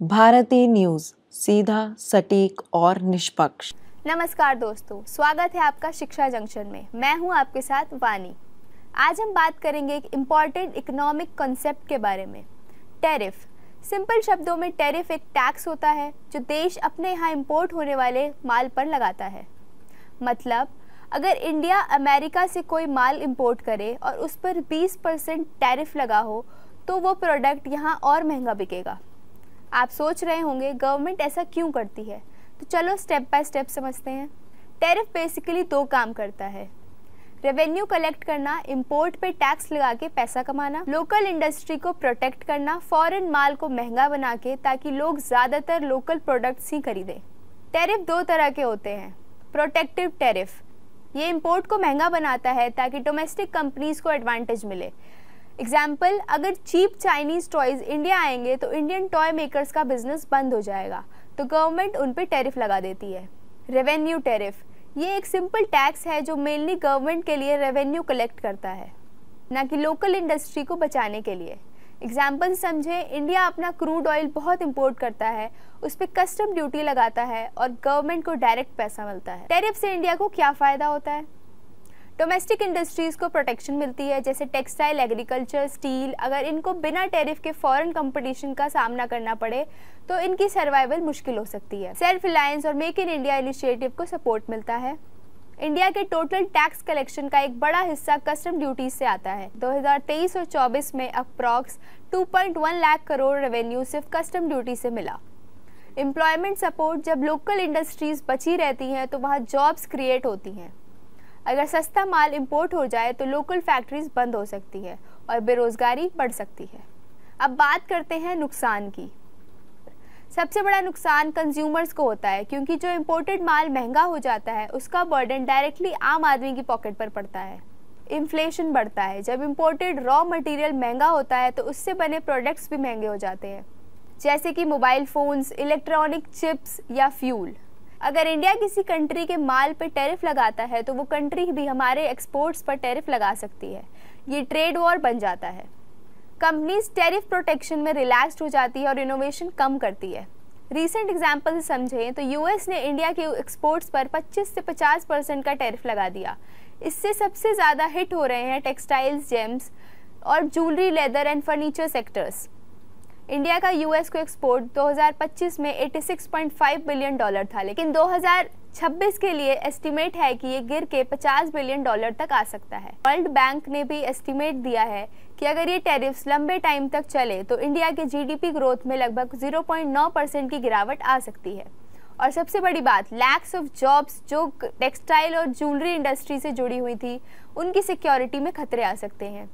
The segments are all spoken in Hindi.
भारतीय न्यूज, सीधा, सटीक और निष्पक्ष। नमस्कार दोस्तों, स्वागत है आपका शिक्षा जंक्शन में। मैं हूं आपके साथ वानी। आज हम बात करेंगे एक इम्पॉर्टेंट इकोनॉमिक कॉन्सेप्ट के बारे में, टैरिफ। सिंपल शब्दों में टैरिफ एक टैक्स होता है जो देश अपने यहाँ इंपोर्ट होने वाले माल पर लगाता है। मतलब अगर इंडिया अमेरिका से कोई माल इंपोर्ट करे और उस पर 20% टैरिफ लगा हो तो वो प्रोडक्ट यहाँ और महंगा बिकेगा। आप सोच रहे होंगे गवर्नमेंट ऐसा क्यों करती है, तो चलो स्टेप बाय स्टेप समझते हैं। टैरिफ बेसिकली दो काम करता है, रेवेन्यू कलेक्ट करना, इंपोर्ट पे टैक्स लगा के पैसा कमाना, लोकल इंडस्ट्री को प्रोटेक्ट करना, फॉरेन माल को महंगा बना के ताकि लोग ज़्यादातर लोकल प्रोडक्ट्स ही खरीदें। टैरिफ दो तरह के होते हैं। प्रोटेक्टिव टैरिफ, ये इंपोर्ट को महंगा बनाता है ताकि डोमेस्टिक कंपनीज को एडवांटेज मिले। एग्जाम्पल, अगर चीप चाइनीज़ टॉयज़ इंडिया आएंगे तो इंडियन टॉय मेकर्स का बिजनेस बंद हो जाएगा, तो गवर्नमेंट उन पे टैरिफ लगा देती है। रेवेन्यू टैरिफ, ये एक सिंपल टैक्स है जो मेनली गवर्नमेंट के लिए रेवेन्यू कलेक्ट करता है, ना कि लोकल इंडस्ट्री को बचाने के लिए। एग्जाम्पल समझे, इंडिया अपना क्रूड ऑयल बहुत इंपोर्ट करता है, उस पर कस्टम ड्यूटी लगाता है और गवर्नमेंट को डायरेक्ट पैसा मिलता है। टैरिफ से इंडिया को क्या फ़ायदा होता है? डोमेस्टिक इंडस्ट्रीज़ को प्रोटेक्शन मिलती है, जैसे टेक्सटाइल, एग्रीकल्चर, स्टील। अगर इनको बिना टैरिफ के फॉरेन कंपटीशन का सामना करना पड़े तो इनकी सर्वाइवल मुश्किल हो सकती है। सेल्फ रिलायंस और मेक इन इंडिया इनिशिएटिव को सपोर्ट मिलता है। इंडिया के टोटल टैक्स कलेक्शन का एक बड़ा हिस्सा कस्टम ड्यूटीज से आता है। 2023 और 24 में अप्रॉक्स 2.1 लाख करोड़ रेवेन्यू सिर्फ कस्टम ड्यूटी से मिला। एम्प्लॉयमेंट सपोर्ट, जब लोकल इंडस्ट्रीज बची रहती हैं तो वहाँ जॉब्स क्रिएट होती हैं। अगर सस्ता माल इंपोर्ट हो जाए तो लोकल फैक्ट्रीज बंद हो सकती है और बेरोजगारी बढ़ सकती है। अब बात करते हैं नुकसान की। सबसे बड़ा नुकसान कंज्यूमर्स को होता है, क्योंकि जो इंपोर्टेड माल महंगा हो जाता है उसका बर्डन डायरेक्टली आम आदमी की पॉकेट पर पड़ता है। इन्फ्लेशन बढ़ता है, जब इंपोर्टेड रॉ मटेरियल महंगा होता है तो उससे बने प्रोडक्ट्स भी महंगे हो जाते हैं, जैसे कि मोबाइल फ़ोन्स, इलेक्ट्रॉनिक चिप्स या फ्यूल। अगर इंडिया किसी कंट्री के माल पर टैरिफ लगाता है तो वो कंट्री भी हमारे एक्सपोर्ट्स पर टैरिफ लगा सकती है। ये ट्रेड वॉर बन जाता है। कंपनीज टैरिफ प्रोटेक्शन में रिलैक्स्ड हो जाती है और इनोवेशन कम करती है। रीसेंट एग्जांपल से समझें तो यूएस ने इंडिया के एक्सपोर्ट्स पर 25 से 50% का टैरिफ लगा दिया। इससे सबसे ज़्यादा हिट हो रहे हैं टेक्सटाइल्स, जेम्स और jewellery, leather and furniture sectors. India का यूएस को एक्सपोर्ट 2025 में $86.5 बिलियन था, लेकिन 2026 के लिए एस्टिमेट है कि ये गिर के $50 बिलियन तक आ सकता है। वर्ल्ड बैंक ने भी एस्टिमेट दिया है कि अगर ये टैरिफ्स लंबे टाइम तक चले तो इंडिया के जीडीपी ग्रोथ में लगभग 0.9% की गिरावट आ सकती है। और सबसे बड़ी बात, लैक्स ऑफ जॉब्स जो टेक्सटाइल और ज्वेलरी इंडस्ट्री से जुड़ी हुई थी, उनकी सिक्योरिटी में खतरे आ सकते हैं।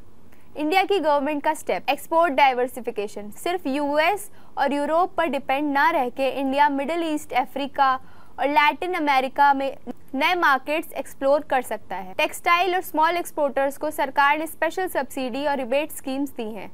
इंडिया की गवर्नमेंट का स्टेप, एक्सपोर्ट डाइवर्सिफिकेशन। सिर्फ यूएस और यूरोप पर डिपेंड ना रह के इंडिया मिडिल ईस्ट, अफ्रीका और लैटिन अमेरिका में नए मार्केट्स एक्सप्लोर कर सकता है। टेक्सटाइल और स्मॉल एक्सपोर्टर्स को सरकार ने स्पेशल सब्सिडी और रिबेट स्कीम्स दी हैं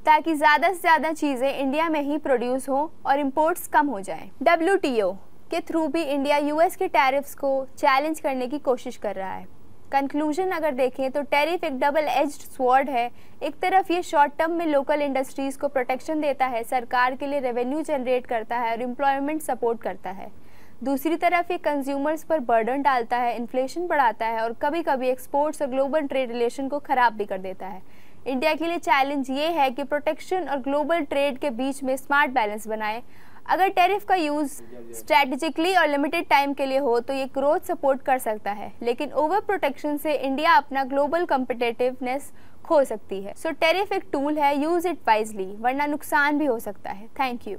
ताकि ज़्यादा से ज़्यादा चीज़ें इंडिया में ही प्रोड्यूस हो और इम्पोर्ट्स कम हो जाएं। WTO के थ्रू भी इंडिया यूएस के टैरिफ्स को चैलेंज करने की कोशिश कर रहा है। कंक्लूजन अगर देखें तो टैरिफ एक डबल एज्ड स्वॉर्ड है। एक तरफ ये शॉर्ट टर्म में लोकल इंडस्ट्रीज़ को प्रोटेक्शन देता है, सरकार के लिए रेवेन्यू जनरेट करता है और एम्प्लॉयमेंट सपोर्ट करता है। दूसरी तरफ ये कंज्यूमर्स पर बर्डन डालता है, इन्फ्लेशन बढ़ाता है और कभी कभी एक्सपोर्ट्स और ग्लोबल ट्रेड रिलेशन को ख़राब भी कर देता है। इंडिया के लिए चैलेंज ये है कि प्रोटेक्शन और ग्लोबल ट्रेड के बीच में स्मार्ट बैलेंस बनाए। अगर टैरिफ का यूज़ स्ट्रैटेजिकली और लिमिटेड टाइम के लिए हो तो ये ग्रोथ सपोर्ट कर सकता है, लेकिन ओवर प्रोटेक्शन से इंडिया अपना ग्लोबल कम्पिटिटिवनेस खो सकती है। सो टैरिफ एक टूल है, यूज़ इट वाइजली, वरना नुकसान भी हो सकता है। Thank you.